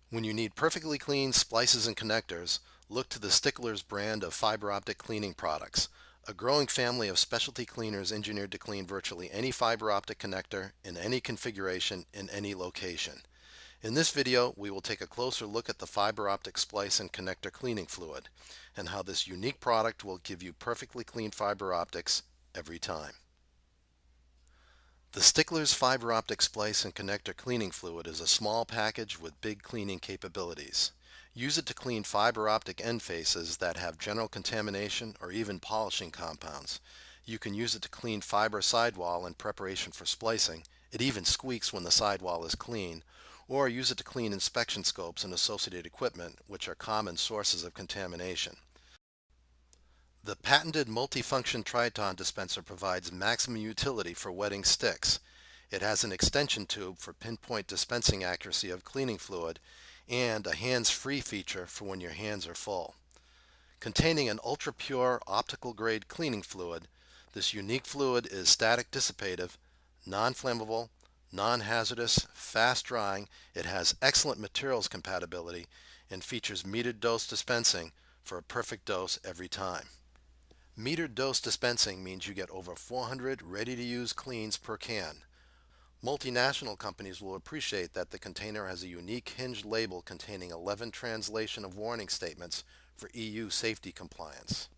When you need perfectly clean splices and connectors, look to the STICKLERS brand of fiber optic cleaning products, a growing family of specialty cleaners engineered to clean virtually any fiber optic connector in any configuration in any location. In this video, we will take a closer look at the fiber optic splice and connector cleaning fluid and how this unique product will give you perfectly clean fiber optics every time. The STICKLERS fiber optic splice and connector cleaning fluid is a small package with big cleaning capabilities. Use it to clean fiber optic end faces that have general contamination or even polishing compounds. You can use it to clean fiber sidewall in preparation for splicing. It even squeaks when the sidewall is clean. Or use it to clean inspection scopes and associated equipment, which are common sources of contamination. The patented multifunction Triton dispenser provides maximum utility for wetting sticks. It has an extension tube for pinpoint dispensing accuracy of cleaning fluid and a hands-free feature for when your hands are full. Containing an ultra-pure optical grade cleaning fluid, this unique fluid is static dissipative, non-flammable, non-hazardous, fast-drying. It has excellent materials compatibility and features metered dose dispensing for a perfect dose every time. Metered dose dispensing means you get over 400 ready-to-use cleans per can. Multinational companies will appreciate that the container has a unique hinged label containing 11 translation of warning statements for EU safety compliance.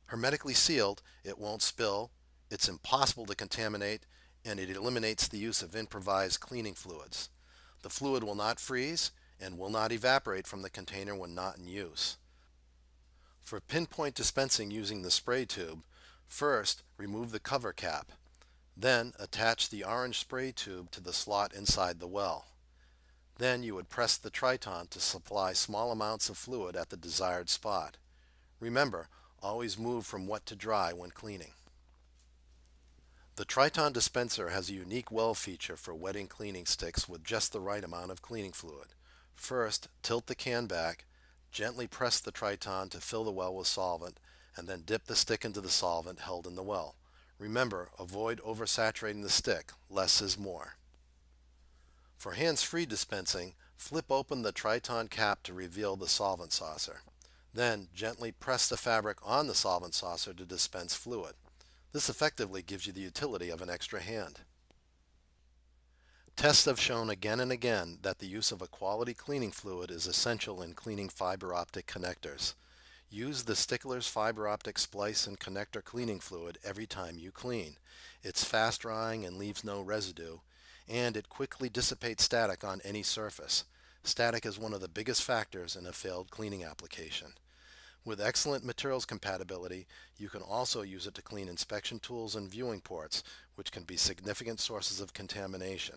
Hermetically sealed, it won't spill, it's impossible to contaminate, and it eliminates the use of improvised cleaning fluids. The fluid will not freeze and will not evaporate from the container when not in use. For pinpoint dispensing using the spray tube, first remove the cover cap. Then attach the orange spray tube to the slot inside the well. Then you would press the Triton to supply small amounts of fluid at the desired spot. Remember, always move from wet to dry when cleaning. The Triton dispenser has a unique well feature for wetting cleaning sticks with just the right amount of cleaning fluid. First, tilt the can back. Gently press the Triton to fill the well with solvent, and then dip the stick into the solvent held in the well. Remember, avoid oversaturating the stick. Less is more. For hands-free dispensing, flip open the Triton cap to reveal the solvent saucer. Then gently press the fabric on the solvent saucer to dispense fluid. This effectively gives you the utility of an extra hand. Tests have shown again and again that the use of a quality cleaning fluid is essential in cleaning fiber optic connectors. Use the STICKLERS fiber optic splice and connector cleaning fluid every time you clean. It's fast drying and leaves no residue, and it quickly dissipates static on any surface. Static is one of the biggest factors in a failed cleaning application. With excellent materials compatibility, you can also use it to clean inspection tools and viewing ports, which can be significant sources of contamination.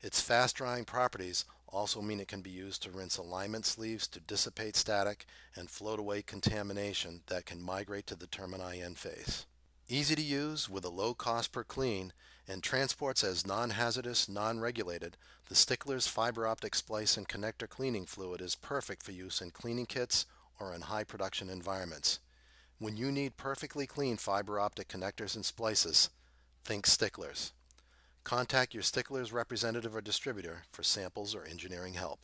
Its fast-drying properties also mean it can be used to rinse alignment sleeves to dissipate static and float away contamination that can migrate to the termini end face. Easy to use with a low cost per clean and transports as non-hazardous, non-regulated, the STICKLERS fiber optic splice and connector cleaning fluid is perfect for use in cleaning kits or in high production environments. When you need perfectly clean fiber optic connectors and splices, think STICKLERS. Contact your STICKLERS representative or distributor for samples or engineering help.